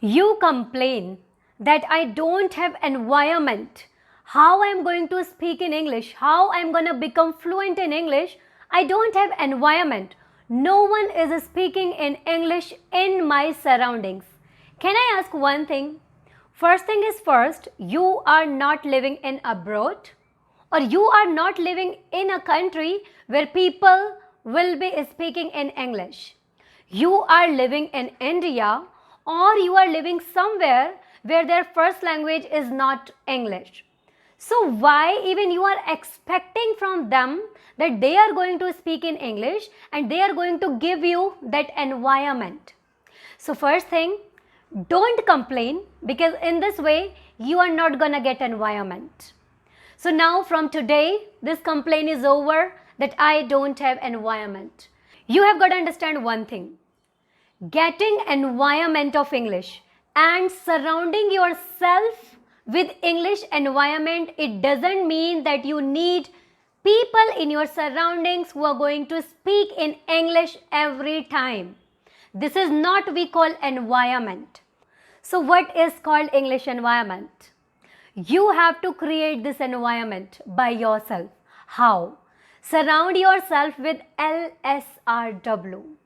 You complain that I don't have environment. How I'm going to speak in English? How I'm going to become fluent in English? I don't have environment. No one is speaking in English in my surroundings. Can I ask one thing? First thing is first, you are not living in abroad, or you are not living in a country where people will be speaking in English. You are living in India, or you are living somewhere where their first language is not English. So why even you are expecting from them that they are going to speak in English and they are going to give you that environment? So first thing, don't complain, because in this way you are not gonna get environment. So now from today, this complaint is over that I don't have environment. You have got to understand one thing. Getting environment of English and surrounding yourself with English environment, it doesn't mean that you need people in your surroundings who are going to speak in English every time. This is not we call environment. So what is called English environment? You have to create this environment by yourself. How? Surround yourself with LSRW.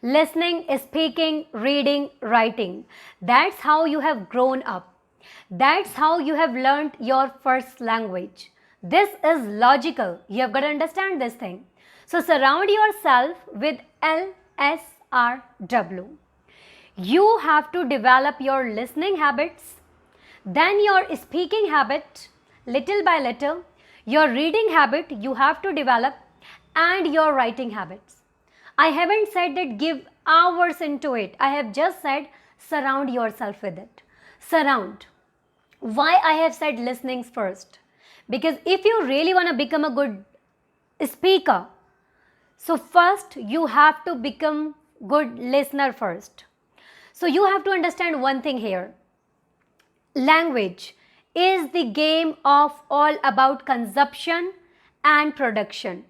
Listening, speaking, reading, writing. That's how you have grown up. That's how you have learned your first language. This is logical. You have got to understand this thing. So surround yourself with LSRW. You have to develop your listening habits, then your speaking habit, little by little, your reading habit you have to develop, and your writing habits. I haven't said that give hours into it. I have just said surround yourself with it. Surround. Why I have said listenings first? Because if you really want to become a good speaker, so first you have to become good listener first. So you have to understand one thing here. Language is the game of all about consumption and production,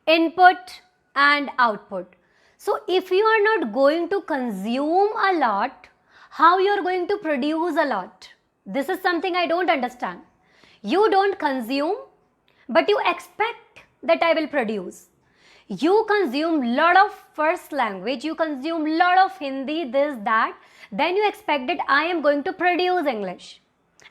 input and output. So if you are not going to consume a lot, how you are going to produce a lot? This is something I don't understand. You don't consume, but you expect that I will produce. You consume lot of first language, you consume lot of Hindi, this, that, then you expect that I am going to produce English.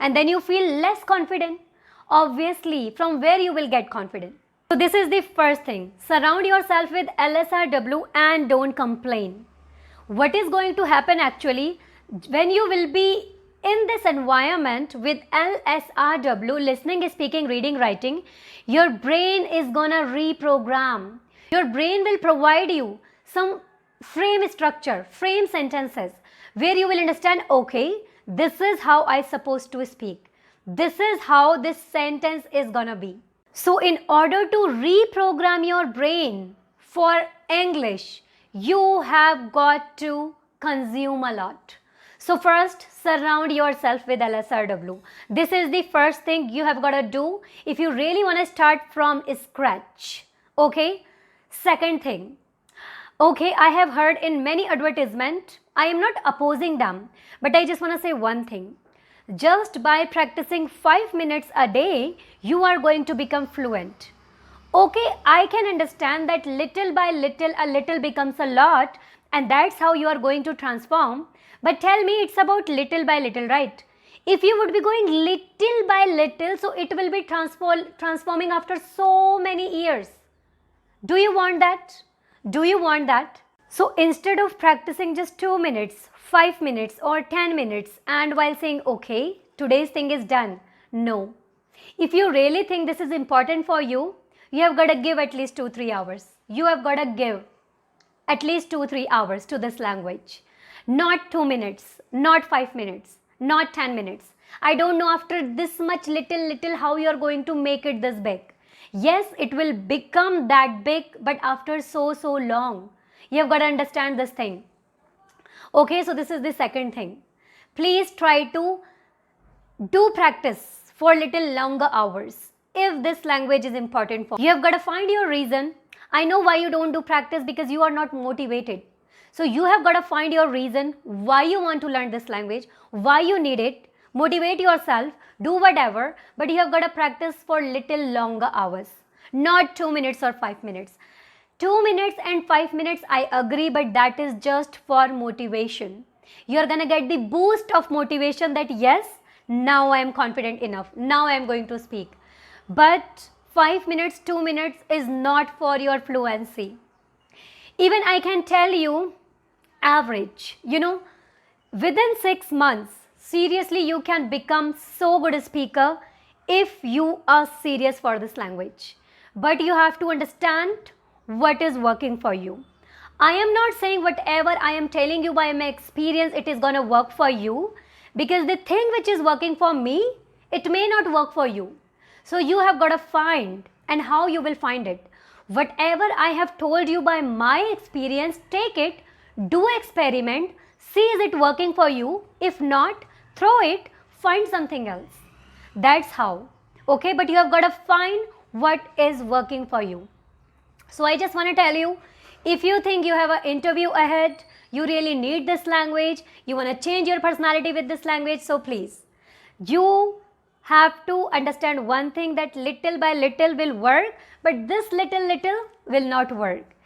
And then you feel less confident. Obviously, from where you will get confident? So this is the first thing. Surround yourself with LSRW and don't complain. What is going to happen actually, when you will be in this environment with LSRW, listening, speaking, reading, writing, your brain is gonna reprogram. Your brain will provide you some frame structure, frame sentences, where you will understand, okay, this is how I supposed to speak. This is how this sentence is gonna be. So in order to reprogram your brain for English, you have got to consume a lot. So first, surround yourself with LSRW. This is the first thing you have got to do if you really want to start from scratch. Okay? Second thing. Okay, I have heard in many advertisements, I am not opposing them, but I just want to say one thing. Just by practicing 5 minutes a day, you are going to become fluent. Okay, I can understand that little by little, a little becomes a lot, and that's how you are going to transform. But tell me, it's about little by little, right? If you would be going little by little, so it will be transforming after so many years. Do you want that? Do you want that? So instead of practicing just 2 minutes, 5 minutes or 10 minutes and while saying, okay, today's thing is done. No. If you really think this is important for you, you have got to give at least 2-3 hours. You have got to give at least 2-3 hours to this language. Not 2 minutes, not 5 minutes, not 10 minutes. I don't know after this much little how you are going to make it this big. Yes, it will become that big, but after so long. You have got to understand this thing. Okay, so this is the second thing. Please try to do practice for little longer hours if this language is important for you. You have got to find your reason. I know why you don't do practice, because you are not motivated. So you have got to find your reason why you want to learn this language, why you need it, motivate yourself, do whatever, but you have got to practice for little longer hours, not 2 minutes or 5 minutes. 2 minutes and 5 minutes, I agree, but that is just for motivation. You're gonna get the boost of motivation that yes, now I am confident enough, now I am going to speak. But 5 minutes, 2 minutes is not for your fluency. Even I can tell you, average, within 6 months, seriously, you can become so good a speaker if you are serious for this language. But you have to understand what is working for you. I am not saying whatever I am telling you by my experience, it is going to work for you, because the thing which is working for me, it may not work for you. So you have got to find, and how you will find it. Whatever I have told you by my experience, take it, do experiment, see is it working for you. If not, throw it, find something else. That's how. Okay, but you have got to find what is working for you. So I just want to tell you, if you think you have an interview ahead, you really need this language, you want to change your personality with this language, so please, you have to understand one thing, that little by little will work, but this little will not work.